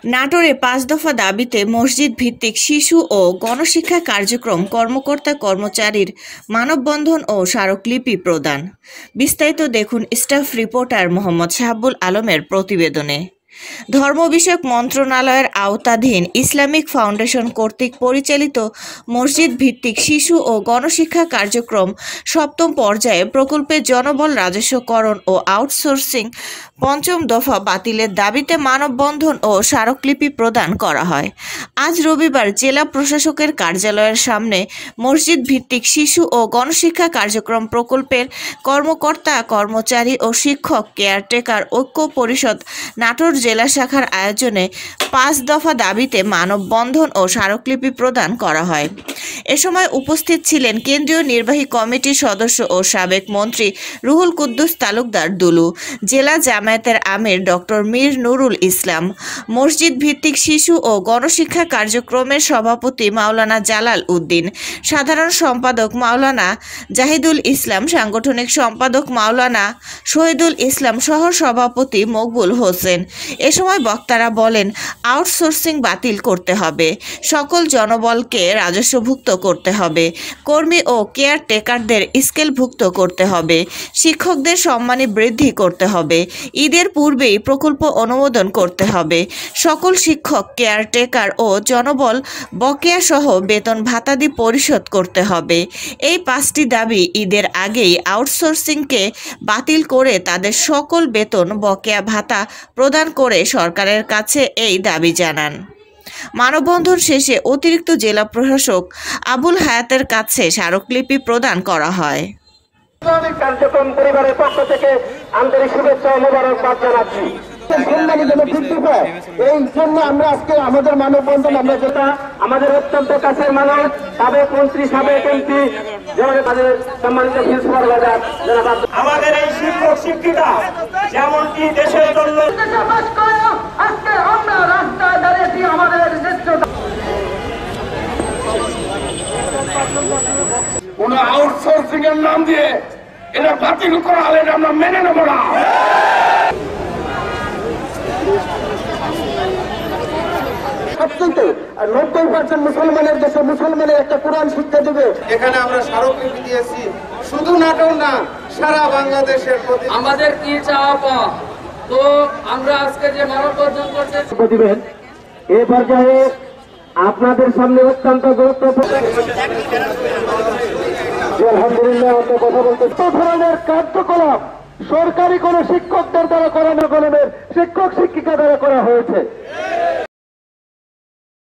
নাটোরে ৫ দফা দাবিতে মসজিদ ভিত্তিক শিশু ও গণশিক্ষা কার্যক্রম কর্মকর্তা-কর্মচারীর মানববন্ধন ও স্মারকলিপি প্রদান। বিস্তারিত দেখুন স্টাফ রিপোর্টার মোহাম্মদ শাহাবুল আলমের প্রতিবেদনে। ধর্ম বিষয়ক মন্ত্রণালয়ের আওতাধীন ইসলামিক ফাউন্ডেশন কর্তৃক পরিচালিত মসজিদ ভিত্তিক শিশু ও গণশিক্ষা কার্যক্রম সপ্তম পর্যায়ে প্রকল্পের জনবল রাজস্বকরণ ও আউটসোর্সিং পঞ্চম দফা বাতিলের দাবিতে মানববন্ধন ও স্মারকলিপি প্রদান করা হয়। আজ রবিবার জেলা প্রশাসকের কার্যালয়ের সামনে মসজিদ ভিত্তিক শিশু ও গণশিক্ষা কার্যক্রম প্রকল্পের কর্মকর্তা কর্মচারী ও শিক্ষক কেয়ারটেকার ঐক্য পরিষদ নাটোর জেলা শাখার আয়োজনে ৫ দফা দাবিতে মানববন্ধন ও স্মারকলিপি প্রদান করা হয়। এ সময় উপস্থিত ছিলেন কেন্দ্রীয় নির্বাহী কমিটির সদস্য ও সাবেক মন্ত্রী রুহুল কুদ্দুস তালুকদার দুলু, জেলা জামায়াতের আমির ডক্টর মীর নুরুল ইসলাম, মসজিদ ভিত্তিক শিশু ও গণশিক্ষা কার্যক্রমের সভাপতি মাওলানা জালাল উদ্দিন, সাধারণ সম্পাদক মাওলানা জাহিদুল ইসলাম, সাংগঠনিক সম্পাদক মাওলানা শহীদুল ইসলাম সহ সভাপতি মকবুল হোসেন। এ সময় বক্তারা বলেন, আউটসোর্সিং বাতিল করতে হবে, সকল জনবলকে রাজস্বভুক্ত করতে হবে, কর্মী ও কেয়ারটেকারদের স্কেলভুক্ত করতে হবে, শিক্ষকদের সম্মানী বৃদ্ধি করতে হবে, ঈদের পূর্বেই প্রকল্প অনুমোদন করতে হবে, সকল শিক্ষক কেয়ারটেকার ও জনবল বকেয়া সহ বেতন ভাতাদি পরিশোধ করতে হবে। এই ৫টি দাবি ঈদের আগেই আউটসোর্সিংকে বাতিল করে তাদের সকল বেতন বকেয়া ভাতা প্রদান করে সরকারের কাছে এই দাবি জানান। মানববন্ধন শেষে অতিরিক্ত জেলা প্রশাসক আবুল হায়াতের কাছে স্মারকলিপি প্রদান করা হয়। কার্যক্রম পরিবারের পক্ষ থেকে আন্তরিক শুভেচ্ছা ও মোবারকবাদ জানাচ্ছি। এই জন্য আমরা আজকে আমাদের মানববন্ধন, আমরা যেটা আমাদের অত্যন্ত কাছের মানুষ, সাবেক মন্ত্রী, সাবেক এমপি, সম্মানিত আমাদের এই শিক্ষক শিক্ষিকা যেমনটি দেশের জন্য আজকে আমরা রাস্তায় দাঁড়িয়েছি আমাদের কোন আউটসোর্সিং এর নাম দিয়ে এটা বাতিল করা হলে আমরা মেনে নেব না। 90% মুসলমানের দেশে মুসলমানের একটা কোরআন শিক্ষা দেবে। এখানে আমরা স্মারকলিপি দিয়েছি, শুধু নাটোর না, সারা বাংলাদেশের প্রতি আমাদের কি চাওয়া। তো আমরা আজকে যে মানববন্ধন করতেছি দিবেন, এ পর্যায়ে আপনাদের সামনে অত্যন্ত গুরুত্বপূর্ণ আলহামদুলিল্লাহ কথা বলতে ধরনের কার্যকলাপ সরকারি কোন শিক্ষকদের দ্বারা করানো, শিক্ষক শিক্ষিকা দ্বারা করা হয়েছে।